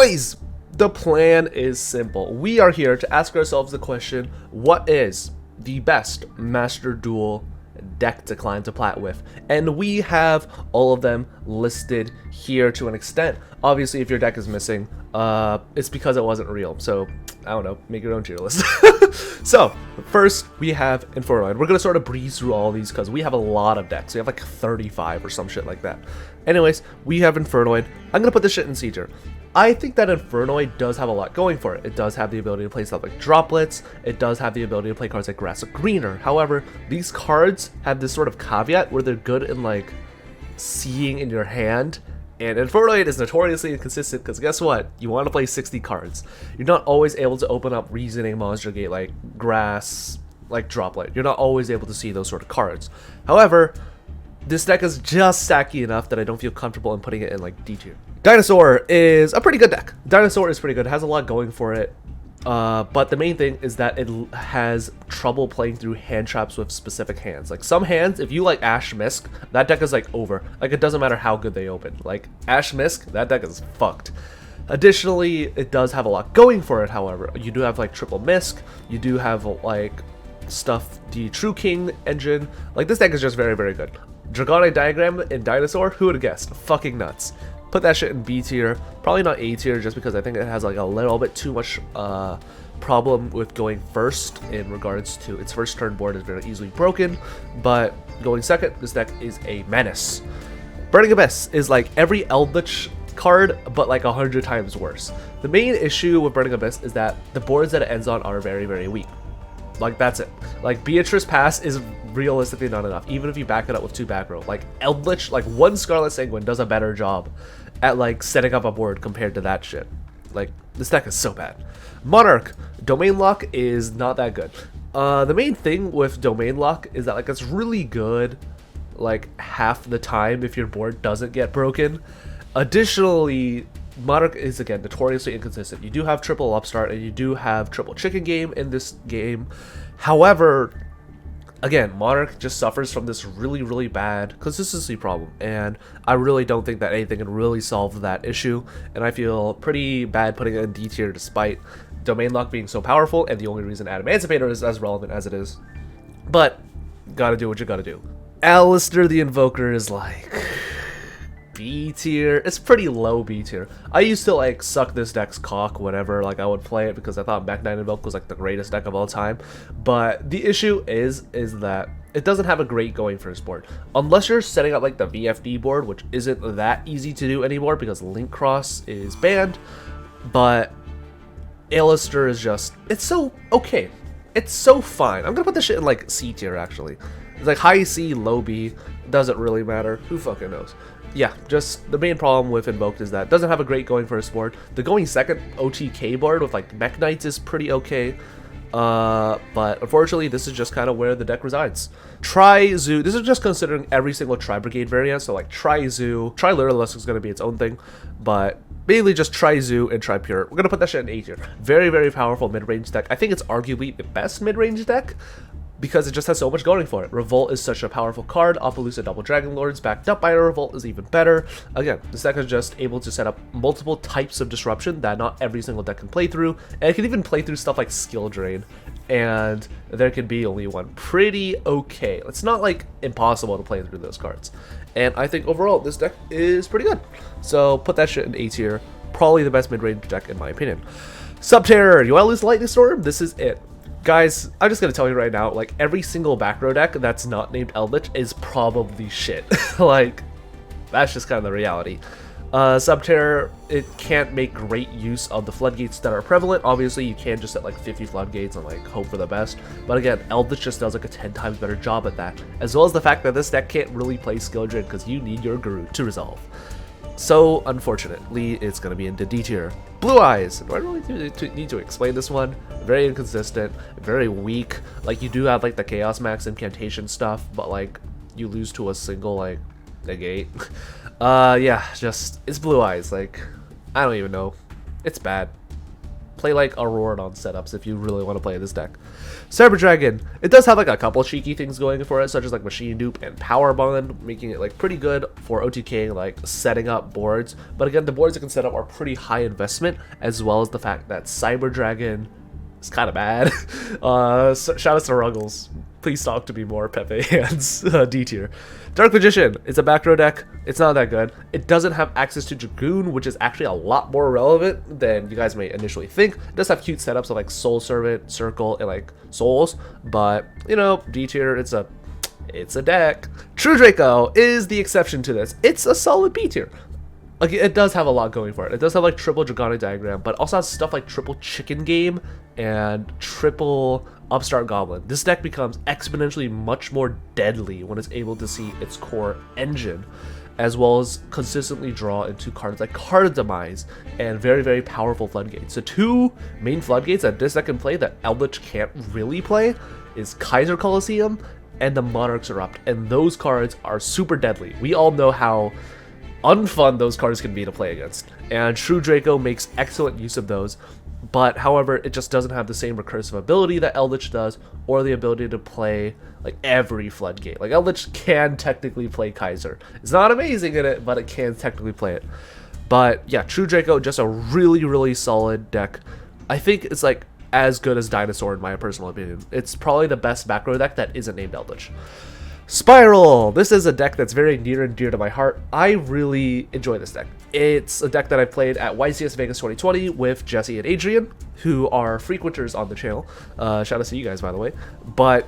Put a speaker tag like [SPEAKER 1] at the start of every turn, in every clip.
[SPEAKER 1] Boys, the plan is simple. We are here to ask ourselves the question, what is the best Master Duel deck to climb to plat with? And we have all of them listed here to an extent. Obviously, if your deck is missing, it's because it wasn't real. So, I don't know, make your own tier list. So, first we have Infernoid. We're going to sort of breeze through all these because we have a lot of decks. We have like 35 or some shit like that. Anyways, we have Infernoid. I'm going to put this shit in C tier. I think that Infernoid does have a lot going for it. It does have the ability to play stuff like Droplets. It does have the ability to play cards like Grass of Greener. However, these cards have this sort of caveat where they're good in like seeing in your hand. And Infernoid is notoriously inconsistent because guess what? You want to play 60 cards. You're not always able to open up Reasoning Monster Gate like Grass, like Droplet. You're not always able to see those sort of cards. However, this deck is just stacky enough that I don't feel comfortable in putting it in like D tier. Dinosaur is a pretty good deck. Dinosaur is pretty good. It has a lot going for it. But the main thing is that it has trouble playing through hand traps with specific hands. Like some hands, if you like Ash Misk, that deck is like over. Like it doesn't matter how good they open. Like Ash Misk, that deck is fucked. Additionally, it does have a lot going for it, however. You do have like Triple Misk. You do have like stuff, the True King engine. Like this deck is just very, very good. Dragonic Diagram in Dinosaur, who would have guessed? Fucking nuts. Put that shit in B tier, probably not A tier, just because I think it has like a little bit too much problem with going first in regards to its first turn board is very easily broken, but going second, this deck is a menace. Burning Abyss is like every Elvish card, but like 100 times worse. The main issue with Burning Abyss is that the boards that it ends on are very, very weak. Like that's it. Like Beatrice Pass is realistically not enough, even if you back it up with 2 back row. Like Elvish, like one Scarlet Sanguine does a better job at like setting up a board compared to that shit. Like this deck is so bad. Monarch Domain Lock is not that good. The main thing with Domain Lock is that like it's really good like half the time if your board doesn't get broken. Additionally, Monarch is again notoriously inconsistent. You do have triple upstart and you do have triple chicken game in this game. However, again, Monarch just suffers from this really, really bad consistency problem, and I really don't think that anything can really solve that issue, and I feel pretty bad putting it in D tier despite Domain Lock being so powerful, and the only reason Emancipator is as relevant as it is. But, gotta do what you gotta do. Alistair the Invoker is like B tier. It's pretty low B tier. I used to like suck this deck's cock whenever like I would play it because I thought Mech Knights Invoke was like the greatest deck of all time. But the issue is that it doesn't have a great going first board. Unless you're setting up like the VFD board, which isn't that easy to do anymore because Link Cross is banned. But Alistair is just, it's so okay. It's so fine. I'm gonna put this shit in like C tier actually. It's like high C, low B. Doesn't really matter. Who fucking knows? Yeah, just the main problem with Invoked is that it doesn't have a great going first board. The going second OTK board with like Mech Knights is pretty okay. But unfortunately, this is just kind of where the deck resides. Tri-Zoo, this is just considering every single Tri Brigade variant. So like Tri-Zoo, Tri-Lyricalesque is going to be its own thing. But mainly just Tri-Zoo and Tri-Pure. We're going to put that shit in A tier. Very, very powerful mid-range deck. I think it's arguably the best mid-range deck, because it just has so much going for it. Revolt is such a powerful card. Appaloosa Double Dragon Lords backed up by a Revolt is even better. Again, this deck is just able to set up multiple types of disruption that not every single deck can play through. And it can even play through stuff like Skill Drain. And there can be only one pretty okay. It's not like impossible to play through those cards. And I think overall this deck is pretty good. So put that shit in A tier. Probably the best mid-range deck in my opinion. Subterror, you want to lose Lightning Storm? This is it. Guys, I'm just gonna tell you right now, like every single back row deck that's not named Elvish is probably shit. Like, that's just kind of the reality. Subterror, it can't make great use of the floodgates that are prevalent. Obviously, you can just set like 50 floodgates and like hope for the best. But again, Elvish just does like a 10 times better job at that. As well as the fact that this deck can't really play Skill Drain because you need your Guru to resolve. So, unfortunately, it's going to be into D tier. Blue Eyes. Do I really need to explain this one? Very inconsistent, very weak. Like, you do have, like, the Chaos Max incantation stuff, but, like, you lose to a single, like, negate. Yeah, just, it's Blue Eyes. Like, I don't even know. It's bad. Play like Auroradon setups if you really want to play this deck. Cyber Dragon, it does have like a couple cheeky things going for it, such as like Machine Dupe and Power Bond, making it like pretty good for OTK, like setting up boards. But again, the boards it can set up are pretty high investment, as well as the fact that Cyber Dragon is kind of bad. So shout out to Ruggles. Please talk to me more, Pepe Hands. D tier. Dark Magician, it's a back row deck. It's not that good. It doesn't have access to Dragoon, which is actually a lot more relevant than you guys may initially think. It does have cute setups of like Soul Servant, Circle, and like Souls, but you know, D tier, it's a deck. True Draco is the exception to this. It's a solid B tier. Like, it does have a lot going for it. It does have like triple Dragonic Diagram, but also has stuff like triple Chicken Game and triple Upstart Goblin. This deck becomes exponentially much more deadly when it's able to see its core engine, as well as consistently draw into cards like Card Demise and very, very powerful floodgates. The two main floodgates that this deck can play that Eldritch can't really play is Kaiser Coliseum and the Monarch's Erupt, and those cards are super deadly. We all know how unfun those cards can be to play against, and True Draco makes excellent use of those, but however, it just doesn't have the same recursive ability that Eldritch does, or the ability to play like every floodgate. Like, Eldritch can technically play Kaiser. It's not amazing in it, but it can technically play it. But yeah, True Draco, just a really, really solid deck. I think it's like as good as Dinosaur in my personal opinion. It's probably the best back row deck that isn't named Eldritch. Spiral! This is a deck that's very near and dear to my heart. I really enjoy this deck. It's a deck that I played at YCS Vegas 2020 with Jesse and Adrian, who are frequenters on the channel. Shout out to you guys, by the way. But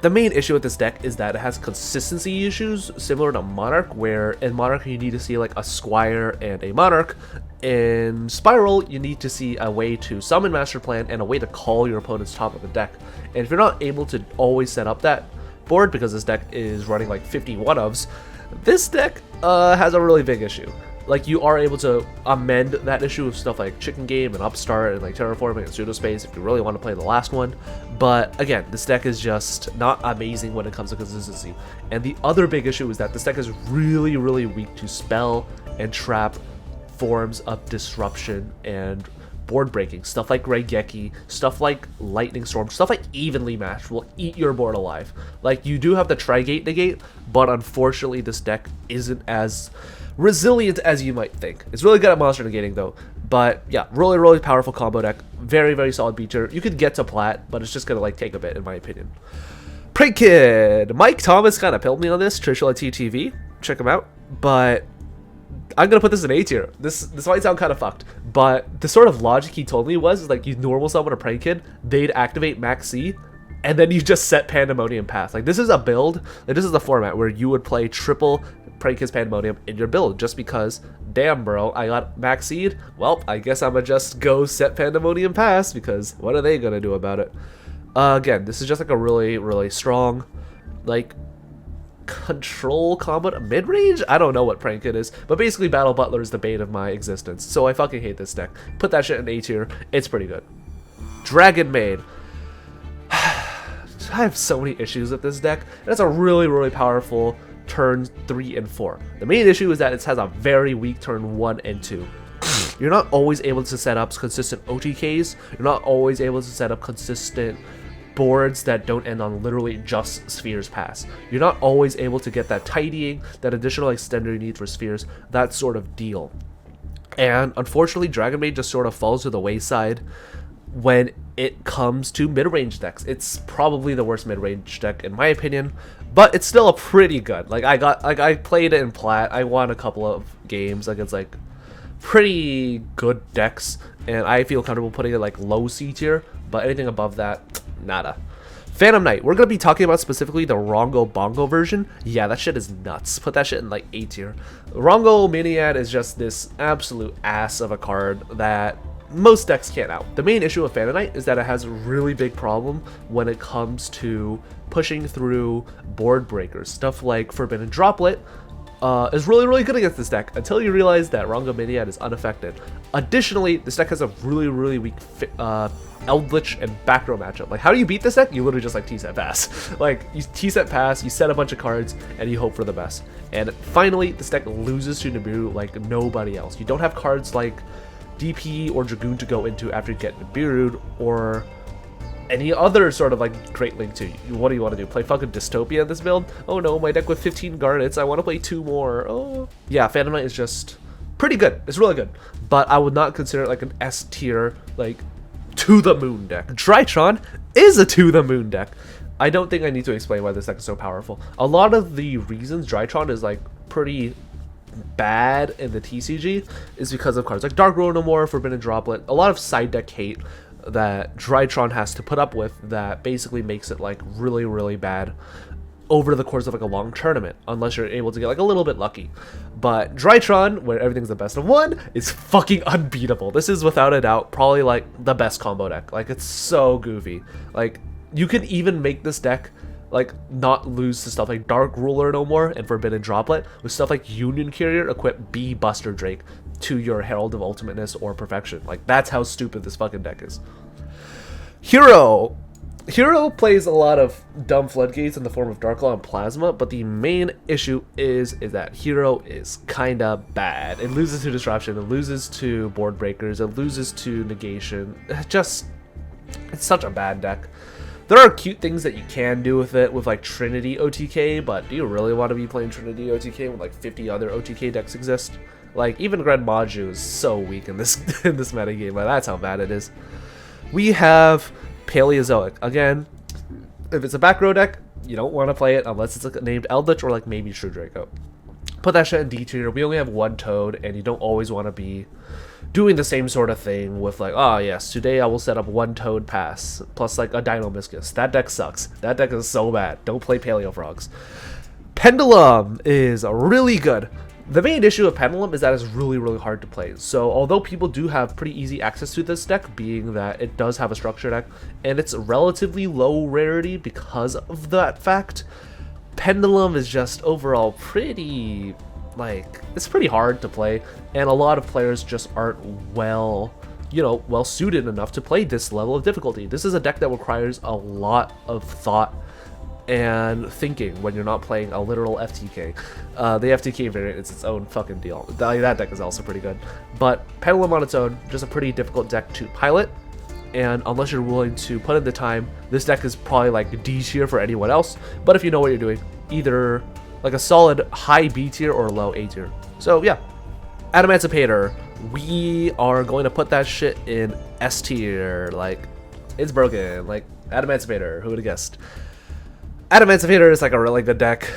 [SPEAKER 1] the main issue with this deck is that it has consistency issues, similar to Monarch, where in Monarch you need to see like a Squire and a Monarch. In Spiral, you need to see a way to summon Master Plan and a way to call your opponent's top of the deck. And if you're not able to always set up that board, because this deck is running like 51 ofs, this deck has a really big issue. Like, you are able to amend that issue with stuff like Chicken Game and Upstart and like Terraforming and Pseudospace if you really want to play the last one. But again, this deck is just not amazing when it comes to consistency. And the other big issue is that this deck is really, really weak to spell and trap forms of disruption and board breaking. Stuff like Raigeki, stuff like Lightning Storm, stuff like Evenly Matched will eat your board alive. Like, you do have the Trigate negate, but unfortunately this deck isn't as resilient as you might think. It's really good at monster negating though. But yeah, really, really powerful combo deck. Very, very solid beater. You could get to plat, but it's just gonna like take a bit in my opinion. Prank Kid! Mike Thomas kind of pilled me on this, Trishula TTV. Check him out. But I'm gonna put this in A tier. This might sound kind of fucked, but the sort of logic he told me was like, you normal summon a Prank Kid, they'd activate Max C, and then you just set Pandemonium Path. Like, this is a build, like, this is the format where you would play triple Prank Kid's Pandemonium in your build, just because, damn bro, I got Max Seed, well, I guess I'ma just go set Pandemonium Pass, because what are they gonna do about it? Again, this is just like a really, really strong, like, control combo mid-range? I don't know what Prank Kid is, but basically Battle Butler is the bane of my existence, so I fucking hate this deck. Put that shit in A tier, it's pretty good. Dragon Maid. I have so many issues with this deck, and it's a really, really powerful turns 3 and 4. The main issue is that it has a very weak turn 1 and 2. You're not always able to set up consistent OTKs, you're not always able to set up consistent boards that don't end on literally just Spheres Pass. You're not always able to get that tidying, that additional extender you need for Spheres, that sort of deal. And unfortunately, Dragon Maid just sort of falls to the wayside when it comes to mid-range decks. It's probably the worst mid-range deck in my opinion, but it's still a pretty good. Like, I played it in plat, I won a couple of games against like pretty good decks, and I feel comfortable putting it like low C tier, but anything above that, nada. Phantom Knight, we're going to be talking about specifically the Rongo Bongo version. Yeah, that shit is nuts. Put that shit in like A tier. Rongo Miniad is just this absolute ass of a card that most decks can't out. The main issue with Phantom Knight is that it has a really big problem when it comes to pushing through board breakers. Stuff like Forbidden Droplet is really, really good against this deck until you realize that Rongo Miniad is unaffected. Additionally, this deck has a really, really weak Eldritch and back row matchup. Like, how do you beat this deck? You literally just like T-set pass. Like, you T-set pass, you set a bunch of cards, and you hope for the best. And finally, this deck loses to Nibiru like nobody else. You don't have cards like DP or Dragoon to go into after you get Nibiru'd, or any other sort of like Great Link too. What do you want to do? Play fucking Dystopia in this build? Oh no, my deck with 15 Garnets. I want to play 2 more. Oh. Yeah, Phantom Knight is just pretty good. It's really good. But I would not consider it like an S tier, like, to the moon deck. Drytron is a to the moon deck. I don't think I need to explain why this deck is so powerful. A lot of the reasons Drytron is like pretty bad in the TCG is because of cards like Dark Road No More, Forbidden Droplet, a lot of side deck hate that Drytron has to put up with that basically makes it like really, really bad over the course of like a long tournament, unless you're able to get like a little bit lucky. But Drytron, where everything's the best of one, is fucking unbeatable. This is without a doubt probably like the best combo deck. Like, it's so goofy. Like, you can even make this deck like not lose to stuff like Dark Ruler No More and Forbidden Droplet with stuff like Union Carrier equip B Buster Drake to your Herald of Ultimateness or Perfection. Like, that's how stupid this fucking deck is. Hero plays a lot of dumb floodgates in the form of Dark Claw and Plasma, but the main issue is that Hero is kinda bad. It loses to Disruption, it loses to Board Breakers, it loses to Negation. It's such a bad deck. There are cute things that you can do with it, with like Trinity OTK, but do you really want to be playing Trinity OTK when like 50 other OTK decks exist? Like, even Grand Maju is so weak in this in this metagame, but that's how bad it is. We have Paleozoic. Again, if it's a back row deck, you don't want to play it unless it's like named Eldritch or like maybe True Draco. Put that shit in D tier. We only have 1 Toad, and you don't always want to be doing the same sort of thing with like, oh yes, today I will set up 1 Toad pass plus like a Dino-Miscus. That deck sucks. That deck is so bad. Don't play Paleo Frogs. Pendulum is really good. The main issue of Pendulum is that it's really, really hard to play. So although people do have pretty easy access to this deck, being that it does have a structure deck and it's relatively low rarity because of that fact, Pendulum is just overall pretty, like, it's pretty hard to play, and a lot of players just aren't well suited enough to play this level of difficulty. This is a deck that requires a lot of thought and thinking when you're not playing a literal FTK. The FTK variant is its own fucking deal. That deck is also pretty good. But Pendulum on its own, just a pretty difficult deck to pilot, and unless you're willing to put in the time, this deck is probably like D tier for anyone else. But if you know what you're doing, either like a solid high B tier or low A tier. So yeah, Adamantipator, we are going to put that shit in S tier. Like, it's broken. Like, Adamantipator, who would have guessed? Adamantipator is like a really good deck.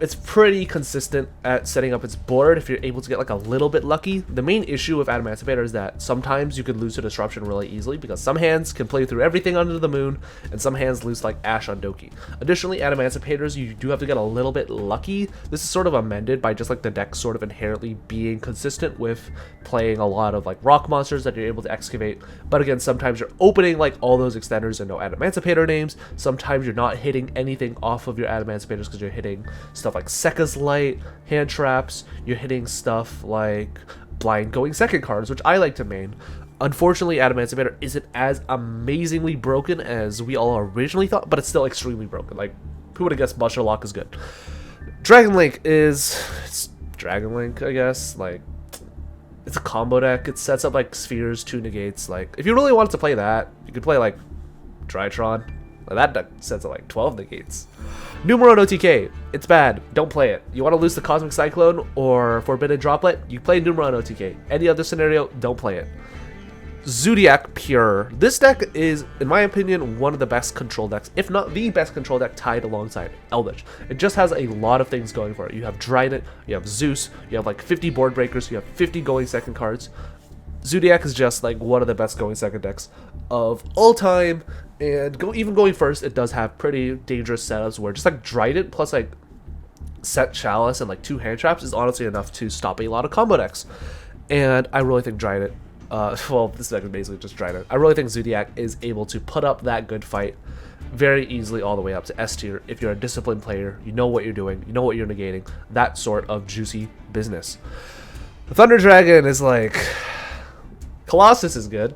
[SPEAKER 1] It's pretty consistent at setting up its board if you're able to get like a little bit lucky. The main issue with Adamantipator is that sometimes you could lose to Disruption really easily because some hands can play through everything under the moon and some hands lose like Ash on Doki. Additionally, Adamantipator's, you do have to get a little bit lucky. This is sort of amended by just like the deck sort of inherently being consistent with playing a lot of like rock monsters that you're able to excavate. But again, sometimes you're opening like all those extenders and no Adamantipator names. Sometimes you're not hitting anything off of your Adamantipator's because you're hitting stuff like Sekka's Light, hand traps, you're hitting stuff like blind going second cards, which I like to main. Unfortunately, Adamantipator isn't as amazingly broken as we all originally thought, but it's still extremely broken. Like, who would have guessed Buster Lock is good? Dragon Link is... it's Dragon Link, I guess. Like, it's a combo deck. It sets up like spheres, 2 negates. Like, if you really wanted to play that, you could play like Drytron. That deck sets at like 12 negates. Numeron OTK, it's bad. Don't play it. You want to lose the Cosmic Cyclone or Forbidden Droplet? You play Numeron OTK. Any other scenario, don't play it. Zodiac Pure. This deck is, in my opinion, one of the best control decks, if not the best control deck, tied alongside Elvish. It just has a lot of things going for it. You have Trident, you have Zeus, you have like 50 board breakers, you have 50 going second cards. Zodiac is just like one of the best going second decks of all time, and even going first, it does have pretty dangerous setups where just like Trident plus like set Chalice and like 2 hand traps is honestly enough to stop a lot of combo decks. And I really think Trident, well, this deck is basically just Trident. I really think Zodiac is able to put up that good fight very easily all the way up to S tier if you're a disciplined player, you know what you're doing, you know what you're negating, that sort of juicy business. The Thunder Dragon is like... Colossus is good.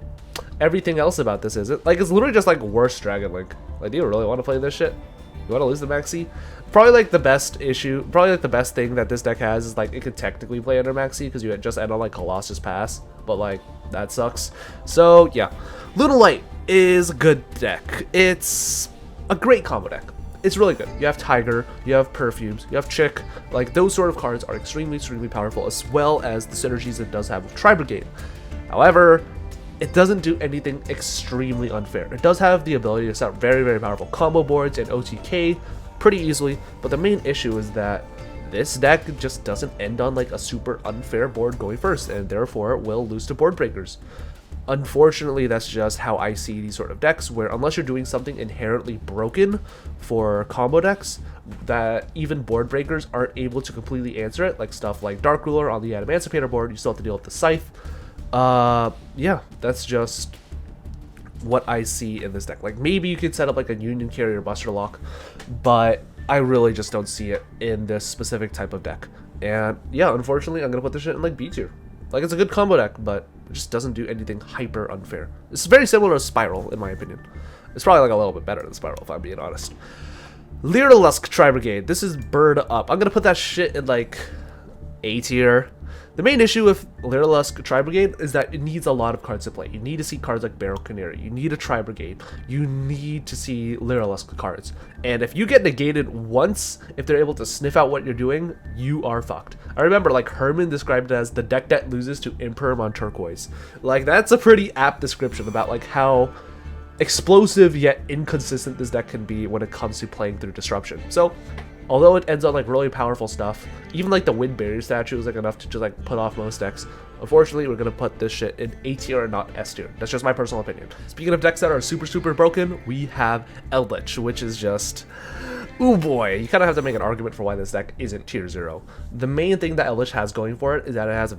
[SPEAKER 1] Everything else about this isn't. Like, it's literally just like worse Dragon Link. Like, do you really want to play this shit? You want to lose the Maxi? Probably like the best issue, probably like the best thing that this deck has is like it could technically play under Maxi because you just end on like Colossus Pass, but like that sucks. So yeah, Lunalight is a good deck. It's a great combo deck. It's really good. You have Tiger, you have Perfumes, you have Chick. Like those sort of cards are extremely powerful, as well as the synergies it does have with Tri Brigade. However, it doesn't do anything extremely unfair. It does have the ability to set very powerful combo boards and OTK pretty easily, but the main issue is that this deck just doesn't end on like a super unfair board going first, and therefore it will lose to board breakers. Unfortunately, that's just how I see these sort of decks, where unless you're doing something inherently broken for combo decks, that even board breakers aren't able to completely answer it, like stuff like Dark Ruler on the Emancipator board, you still have to deal with the Scythe. Yeah, that's just what I see in this deck. Like maybe you could set up like a Union Carrier Buster Lock, but I really just don't see it in this specific type of deck. And yeah, unfortunately, I'm gonna put this shit in like B tier. Like it's a good combo deck, but it just doesn't do anything hyper unfair. It's very similar to Spiral, in my opinion. It's probably like a little bit better than Spiral, if I'm being honest. Lyricalesque Tri Brigade. This is bird up. I'm gonna put that shit in like A tier. The main issue with Lyricalesque Tri Brigade is that it needs a lot of cards to play. You need to see cards like Barrel Canary. You need a Tri Brigade. You need to see Lyricalesque cards. And if you get negated once, if they're able to sniff out what you're doing, you are fucked. I remember like Herman described it as the deck that loses to Imperm on Turquoise. Like that's a pretty apt description about like how explosive yet inconsistent this deck can be when it comes to playing through Disruption. So although it ends on like really powerful stuff, even like the Wind Barrier statue is like enough to just like put off most decks. Unfortunately, we're gonna put this shit in A tier and not S tier. That's just my personal opinion. Speaking of decks that are super broken, we have Elvish, which is just, ooh boy, you kind of have to make an argument for why this deck isn't tier 0. The main thing that Elvish has going for it is that it has a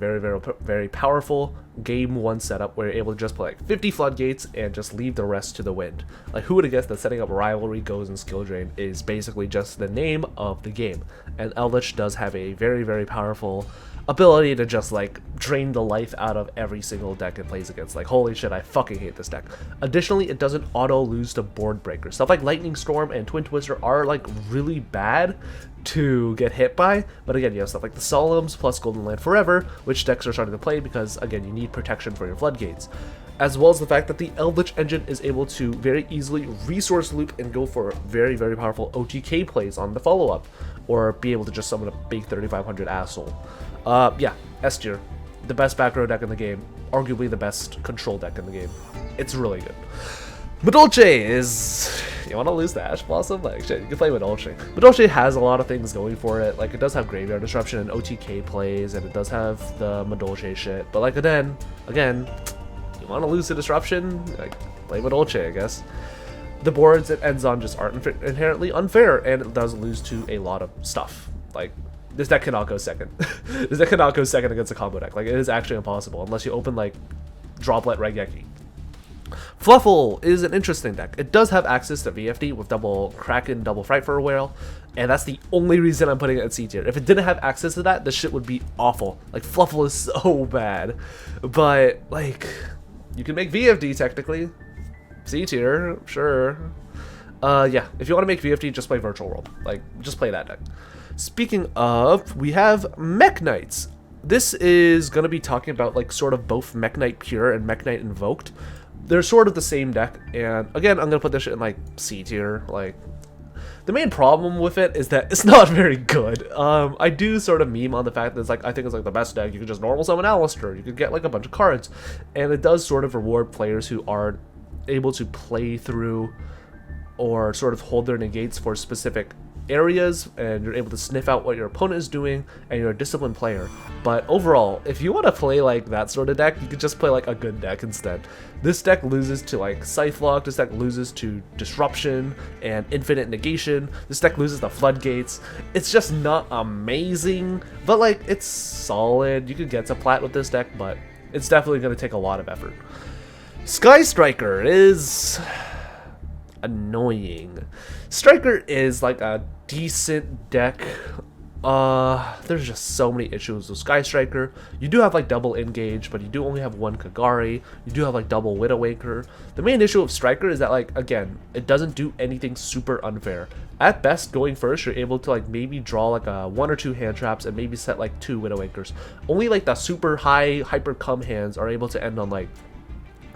[SPEAKER 1] very powerful game 1 setup where you're able to just play like 50 floodgates and just leave the rest to the wind. Like who would have guessed that setting up Rivalry, Goes, and Skill Drain is basically just the name of the game. And Elvish does have a very powerful ability to just like drain the life out of every single deck it plays against. Like holy shit, I fucking hate this deck. Additionally, it doesn't auto lose to board breakers. Stuff like Lightning Storm and Twin Twister are like really bad to get hit by, but again, you have stuff like the Solemns plus Golden Land Forever, which decks are starting to play because again, you need protection for your floodgates, as well as the fact that the Elvish engine is able to very easily resource loop and go for very powerful OTK plays on the follow-up, or be able to just summon a big 3500 asshole. Yeah, S tier. The best back row deck in the game. Arguably the best control deck in the game. It's really good. Madolche is... You want to lose the Ash Blossom? Like, shit, you can play Madolche. Madolche has a lot of things going for it. Like, it does have Graveyard Disruption and OTK plays, and it does have the Madolche shit. But, like, again, you want to lose the Disruption? Like, play Madolche, I guess. The boards it ends on just aren't inherently unfair, and it does lose to a lot of stuff. Like, this deck cannot go second. This deck cannot go second against a combo deck. Like, it is actually impossible unless you open, like, Droplet Regeki. Fluffle is an interesting deck. It does have access to VFD with double Kraken, double Fright for a Whale, and that's the only reason I'm putting it at C tier. If it didn't have access to that, this shit would be awful. Like, Fluffle is so bad. But, like, you can make VFD technically. C tier, sure. Yeah, if you want to make VFD, just play Virtual World. Like, just play that deck. Speaking of, we have Mech Knights. This is going to be talking about, like, sort of both Mech Knight Pure and Mech Knight Invoked. They're sort of the same deck, and again, I'm going to put this shit in, like, C tier. Like, the main problem with it is that it's not very good. I do sort of meme on the fact that it's, like, I think it's, like, the best deck. You can just normal summon Alistair. You could get, like, a bunch of cards, and it does sort of reward players who are able to play through or sort of hold their negates for specific areas, and you're able to sniff out what your opponent is doing, and you're a disciplined player. But overall, if you want to play like that sort of deck, you could just play like a good deck instead. This deck loses to like Scythe Lock, this deck loses to Disruption and Infinite Negation, this deck loses to Floodgates. It's just not amazing, but like it's solid. You could get to plat with this deck, but it's definitely going to take a lot of effort. Sky Striker is annoying. Striker is like a decent deck There's just so many issues with Sky Striker. You do have like double engage, but you do only have one Kagari. You do have like double Widowmaker. The main issue of Striker is that, like, again, it doesn't do anything super unfair. At best, going first, you're able to like maybe draw like a 1 or 2 hand traps and maybe set like 2 Widowmakers. Only like the super high hyper cum hands are able to end on like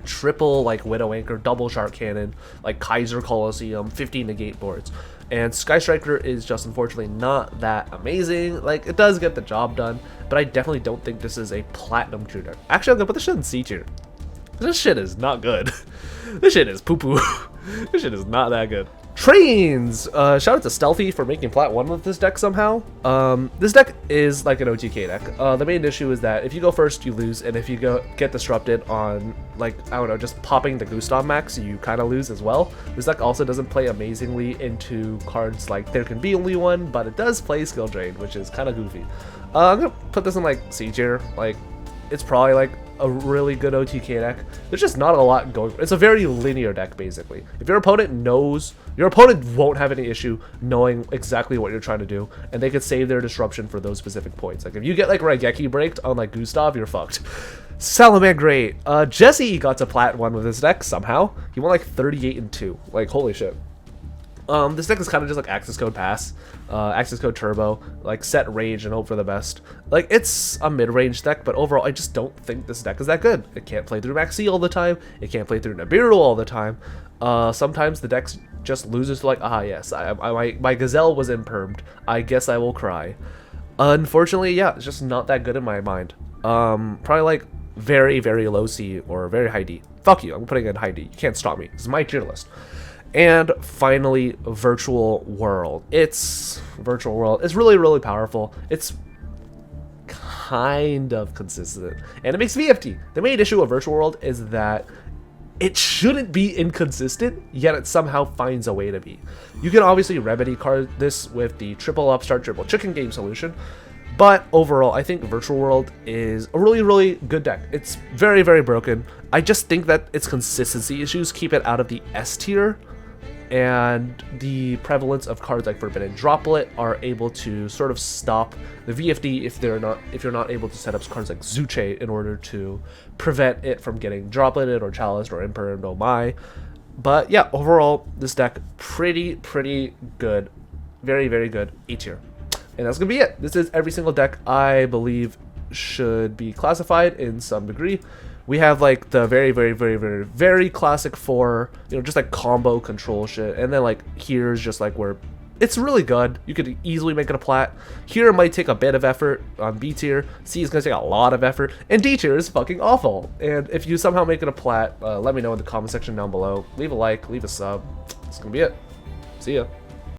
[SPEAKER 1] triple like Widowmaker, double Shark Cannon, like Kaiser Coliseum, 50 negate boards. And Sky Striker is just unfortunately not that amazing. Like, it does get the job done, but I definitely don't think this is a platinum tier deck. Actually, I'm gonna put this shit in C tier. This shit is not good. This shit is poo-poo. This shit is not that good. Trains! Shout out to Stealthy for making plat 1 with this deck somehow. This deck is like an OTK deck. The main issue is that if you go first, you lose, and if you get disrupted on, like, I don't know, just popping the Gustav Max, you kind of lose as well. This deck also doesn't play amazingly into cards like There Can Be Only One, but it does play Skill Drain, which is kind of goofy. I'm gonna put this in, like, C tier. Like, it's probably, like, a really good OTK deck. There's just not a lot going. It's a very linear deck, basically. If your opponent knows, your opponent won't have any issue knowing exactly what you're trying to do, and they could save their disruption for those specific points. Like, if you get like Raigeki braked on like Gustav, you're fucked. Salamangreat. Jesse got to plat 1 with this deck somehow. He won like 38 and 2. Like, holy shit. This deck is kind of just like Access Code Pass, Access Code Turbo, like set range and hope for the best. Like, it's a mid-range deck, but overall I just don't think this deck is that good. It can't play through Maxi all the time, it can't play through Nibiru all the time. Sometimes the deck just loses to like, yes, my Gazelle was impermed, I guess I will cry. Unfortunately, yeah, it's just not that good in my mind. Probably like very, very low C or very high D. Fuck you, I'm putting it in high D, you can't stop me, this is my tier list. And finally, Virtual World. It's really, really powerful. It's kind of consistent, and it makes VFT. The main issue of Virtual World is that it shouldn't be inconsistent, yet it somehow finds a way to be. You can obviously remedy card this with the triple upstart, triple chicken game solution, but overall, I think Virtual World is a really, really good deck. It's very, very broken. I just think that its consistency issues keep it out of the S tier, and the prevalence of cards like Forbidden Droplet are able to sort of stop the VFD if you're not able to set up cards like Zuche in order to prevent it from getting dropleted or chaliced or impermed, oh my. But yeah, overall, this deck pretty good. Very, very good. A tier. And that's gonna be it. This is every single deck I believe should be classified in some degree. We have like the very classic 4, you know, just like combo control shit, and then like here's just like where it's really good. You could easily make it a plat. Here it might take a bit of effort on B tier. C is gonna take a lot of effort, and D tier is fucking awful. And if you somehow make it a plat, let me know in the comment section down below. Leave a like, leave a sub. That's gonna be it. See ya.